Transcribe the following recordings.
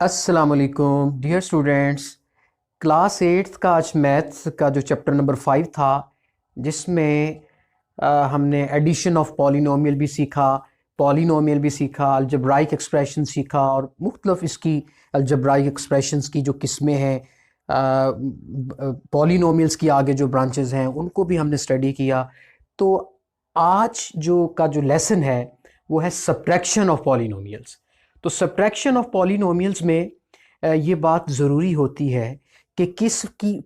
अस्सलामुअलैकुम dear students. Class 8th का आज मैथ्स का जो चैप्टर नंबर 5 था, जिसमें हमने एडिशन ऑफ पॉलिनोमियल भी सीखा, पॉलिनोमियल भी सीखा, अलजेब्राइक एक्सप्रेशन सीखा और मुख्तलिफ इसकी अलजेब्राइक एक्सप्रेशंस की जो किस्में हैं, पॉलिनोमियल्स की आगे जो ब्रांचेस हैं उनको भी हमने स्टडी किया। तो आज जो लेसन है वो है सब्ट्रैक्शन ऑफ पॉलिनोमियल्स। तो सब्ट्रैक्शन ऑफ पॉलिनोमियल्स में ये बात ज़रूरी होती है कि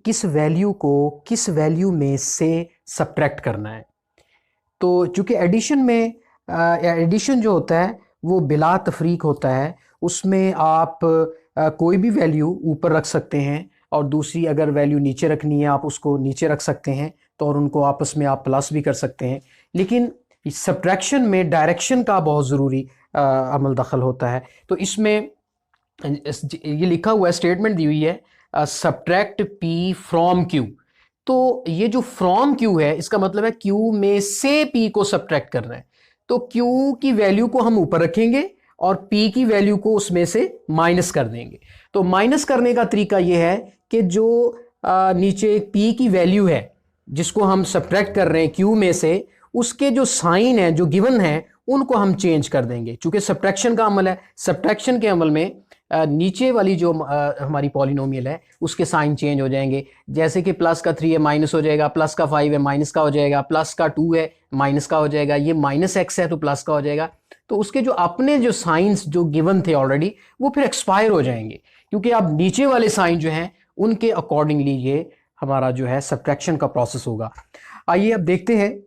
किस वैल्यू को किस वैल्यू में से सब्ट्रैक्ट करना है। तो चूँकि एडिशन में एडिशन जो होता है वो बिला तफरीक होता है, उसमें आप कोई भी वैल्यू ऊपर रख सकते हैं और दूसरी अगर वैल्यू नीचे रखनी है आप उसको नीचे रख सकते हैं, तो और उनको आपस में आप प्लस भी कर सकते हैं। लेकिन सब्ट्रैक्शन में डायरेक्शन का बहुत ज़रूरी अमल दखल होता है। तो इसमें ये लिखा हुआ है, स्टेटमेंट दी हुई है, सब्ट्रैक्ट पी फ्रॉम क्यू। तो ये जो फ्रॉम क्यू है इसका मतलब है क्यू में से पी को सब्ट्रैक्ट करना है। तो क्यू की वैल्यू को हम ऊपर रखेंगे और पी की वैल्यू को उसमें से माइनस कर देंगे। तो माइनस करने का तरीका यह है कि जो नीचे पी की वैल्यू है जिसको हम सब्ट्रैक्ट कर रहे हैं क्यू में से, उसके जो साइन है जो गिवन है उनको हम चेंज कर देंगे। चूंकि सब्ट्रैक्शन का अमल है, सब्ट्रैक्शन के अमल में नीचे वाली जो हमारी पॉलिनोमियल है उसके साइन चेंज हो जाएंगे। जैसे कि प्लस का 3 है माइनस हो जाएगा, प्लस का 5 है माइनस का हो जाएगा, प्लस का 2 है माइनस का हो जाएगा, ये माइनस एक्स है तो प्लस का हो जाएगा। तो उसके जो अपने जो साइंस जो गिवन थे ऑलरेडी वो फिर एक्सपायर हो जाएंगे, क्योंकि अब नीचे वाले साइन जो हैं उनके अकॉर्डिंगली ये हमारा जो है सब्ट्रैक्शन का प्रोसेस होगा। आइए अब देखते हैं।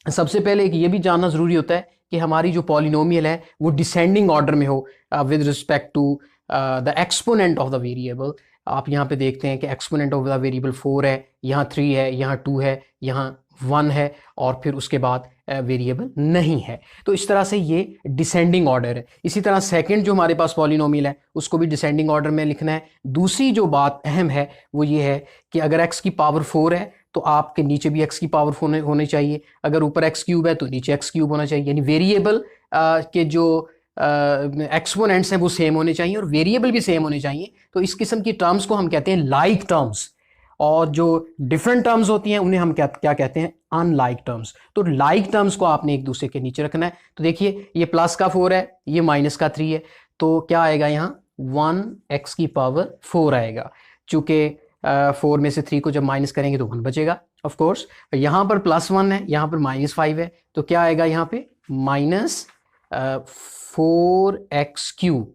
सबसे पहले एक ये भी जानना ज़रूरी होता है कि हमारी जो पॉलिनोमियल है वो डिसेंडिंग ऑर्डर में हो with respect to the exponent of the variable. आप यहाँ पे देखते हैं कि एक्सपोनेंट ऑफ द वेरिएबल 4 है, यहाँ 3 है, यहाँ 2 है, यहाँ 1 है और फिर उसके बाद वेरिएबल नहीं है। तो इस तरह से ये डिसेंडिंग ऑर्डर है। इसी तरह सेकंड जो हमारे पास पॉलिनोमियल है उसको भी डिसेंडिंग ऑर्डर में लिखना है। दूसरी जो बात अहम है वो ये है कि अगर x की पावर 4 है तो आपके नीचे भी x की पावर होनी चाहिए, अगर ऊपर x क्यूब है तो नीचे x क्यूब होना चाहिए। यानी वेरिएबल के जो एक्सपोनेंट्स हैं वो सेम होने चाहिए और वेरिएबल भी सेम होने चाहिए। तो इस किस्म की टर्म्स को हम कहते हैं लाइक टर्म्स, और जो डिफरेंट टर्म्स होती हैं उन्हें हम क्या कहते हैं, अनलाइक टर्म्स। तो लाइक टर्म्स को आपने एक दूसरे के नीचे रखना है। तो देखिए ये प्लस का 4 है, ये माइनस का 3 है, तो क्या आएगा यहाँ 1x की पावर 4 आएगा। चूंकि 4 में से 3 को जब माइनस करेंगे तो 1 बचेगा ऑफ कोर्स। यहाँ पर +1 है, यहाँ पर -5 है, तो क्या आएगा यहाँ पे -4x क्यूब।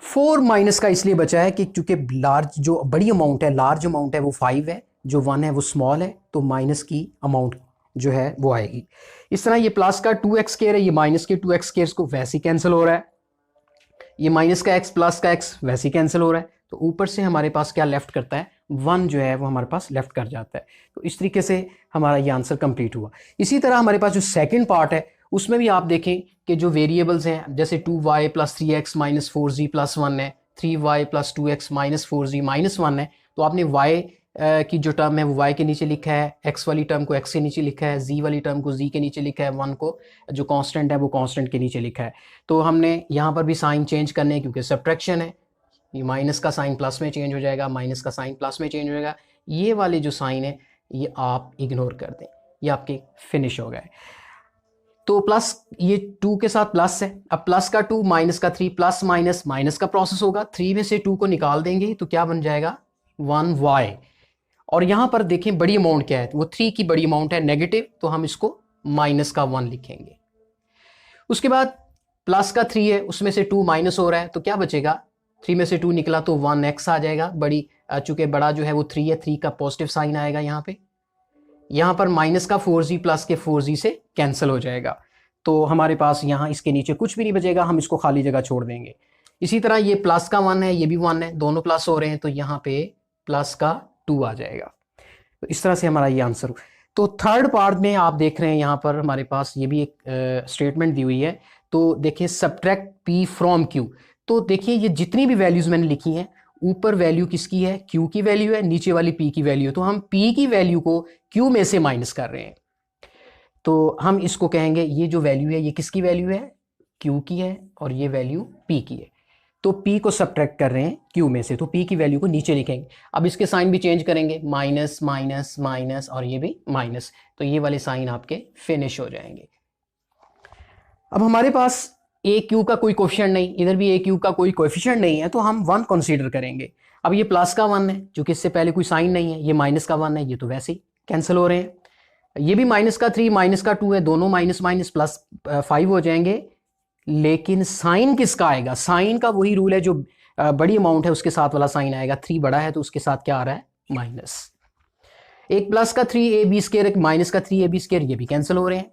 4 माइनस का इसलिए बचा है कि चूंकि लार्ज जो बड़ी अमाउंट है, लार्ज अमाउंट है वो 5 है, जो 1 है वो स्मॉल है, तो माइनस की अमाउंट जो है वो आएगी। इस तरह ये प्लस का 2x स्क्वायर है, ये माइनस के 2x स्क्वायर को वैसे ही कैंसिल हो रहा है, ये माइनस का x प्लस का x वैसे ही कैंसिल हो रहा है। तो ऊपर से हमारे पास क्या लेफ्ट करता है, 1 जो है वो हमारे पास लेफ्ट कर जाता है। तो इस तरीके से हमारा ये आंसर कंप्लीट हुआ। इसी तरह हमारे पास जो सेकंड पार्ट है उसमें भी आप देखें कि जो वेरिएबल्स हैं, जैसे 2y + 3x - 4z + 1 है, 3y + 2x - 4z - 1 है। तो आपने y की जो टर्म है वो y के नीचे लिखा है, x वाली टर्म को x के नीचे लिखा है, z वाली टर्म को z के नीचे लिखा है, 1 को जो कांस्टेंट है वो कांस्टेंट के नीचे लिखा है। तो हमने यहाँ पर भी साइन चेंज करने हैं क्योंकि सब्ट्रैक्शन है। ये माइनस का साइन प्लस में चेंज हो जाएगा, माइनस का साइन प्लस में चेंज हो जाएगा। ये वाले जो साइन है ये आप इग्नोर कर दें, ये आपके फिनिश हो गए। तो प्लस ये 2 के साथ प्लस है, अब प्लस का 2 माइनस का 3, प्लस माइनस माइनस का प्रोसेस होगा। 3 में से 2 को निकाल देंगे तो क्या बन जाएगा 1y। और यहाँ पर देखें बड़ी अमाउंट क्या है, वो 3 की बड़ी अमाउंट है नेगेटिव, तो हम इसको माइनस का 1 लिखेंगे। उसके बाद प्लस का 3 है, उसमें से 2 माइनस हो रहा है, तो क्या बचेगा, 3 में से 2 निकला तो 1x आ जाएगा। बड़ी चूंकि बड़ा जो है वो 3 है, 3 का पॉजिटिव साइन आएगा यहाँ पे। यहाँ पर माइनस का 4z प्लस के 4z से कैंसिल हो जाएगा, तो हमारे पास यहाँ इसके नीचे कुछ भी नहीं बचेगा, हम इसको खाली जगह छोड़ देंगे। इसी तरह ये प्लस का 1 है, ये भी 1 है, दोनों प्लस हो रहे हैं, तो यहाँ पे प्लस का 2 आ जाएगा। तो इस तरह से हमारा ये आंसर हो। तो थर्ड पार्ट में आप देख रहे हैं यहाँ पर हमारे पास ये भी एक स्टेटमेंट दी हुई है। तो देखिए सब्ट्रैक्ट p फ्रॉम q। तो देखिए ये जितनी भी वैल्यूज मैंने लिखी हैं, ऊपर वैल्यू किसकी है, q की वैल्यू है, नीचे वाली p की वैल्यू है। तो हम p की वैल्यू को q में से माइनस कर रहे हैं, तो हम इसको कहेंगे ये जो वैल्यू है ये किसकी वैल्यू है, q की है, और ये वैल्यू p की है। तो P को सब्ट्रैक्ट कर रहे हैं Q में से, तो P की वैल्यू को नीचे लिखेंगे। अब इसके साइन भी चेंज करेंगे, माइनस माइनस माइनस और ये भी माइनस, तो ये वाले साइन आपके फिनिश हो जाएंगे। अब हमारे पास ए क्यू का कोई कोएफिशिएंट नहीं, इधर भी ए क्यू का कोई कोएफिशिएंट नहीं है, तो हम 1 कंसीडर करेंगे। अब ये प्लस का 1 है, जो कि इससे पहले कोई साइन नहीं है, ये माइनस का 1 है, ये तो वैसे ही कैंसिल हो रहे हैं। ये भी माइनस का 3 माइनस का 2 है, दोनों माइनस माइनस प्लस 5 हो जाएंगे। लेकिन साइन किसका आएगा? साइन का वही रूल है, जो बड़ी अमाउंट है उसके साथ वाला साइन आएगा। 3 बड़ा है तो उसके साथ क्या आ रहा है? माइनस। एक प्लस का 3ab², एक माइनस का 3ab², ये भी कैंसिल हो रहे हैं।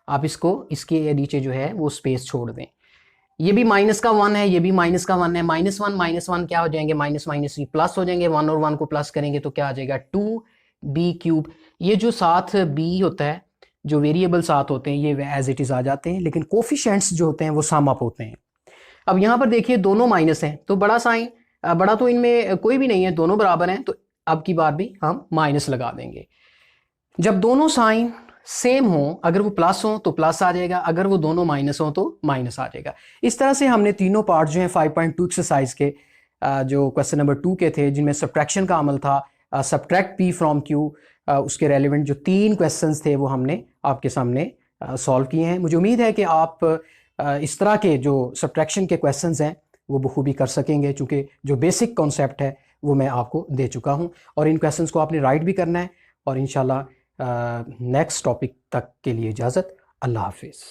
आप इसको इसके नीचे जो है वो स्पेस छोड़ दें। ये भी माइनस का 1 है, ये भी माइनस का 1 है, माइनस वन क्या हो जाएंगे? माइनस माइनस प्लस हो जाएंगे। 1 और 1 को प्लस करेंगे तो क्या आ जाएगा? 2b³। ये जो साथ b होता है, जो वेरिएबल साथ होते हैं, ये एज इट इज आ जाते हैं, लेकिन कोफिशिएंट्स जो होते हैं वो सम अप होते हैं। अब यहाँ पर देखिए दोनों माइनस हैं, तो बड़ा साइन, बड़ा तो इनमें कोई भी नहीं है, दोनों बराबर हैं, तो अब की बार भी हम माइनस लगा देंगे। जब दोनों साइन सेम हो, अगर वो प्लस हो तो प्लस आ जाएगा, अगर वो दोनों माइनस हो तो माइनस आ जाएगा। इस तरह से हमने तीनों पार्ट जो हैं 5.2 एक्सरसाइज के, जो क्वेश्चन नंबर 2 के थे, जिनमें सब्ट्रैक्शन का अमल था, सब्ट्रैक्ट पी फ्रॉम क्यू, उसके रेलिवेंट जो 3 क्वेश्चंस थे वो हमने आपके सामने सॉल्व किए हैं। मुझे उम्मीद है कि आप इस तरह के जो सब्ट्रैक्शन के क्वेश्चंस हैं वो बखूबी कर सकेंगे, चूँकि जो बेसिक कॉन्सेप्ट है वो मैं आपको दे चुका हूँ, और इन क्वेश्चंस को आपने राइट भी करना है। और इंशाल्लाह नेक्स्ट टॉपिक तक के लिए इजाज़त। अल्लाह हाफिज़।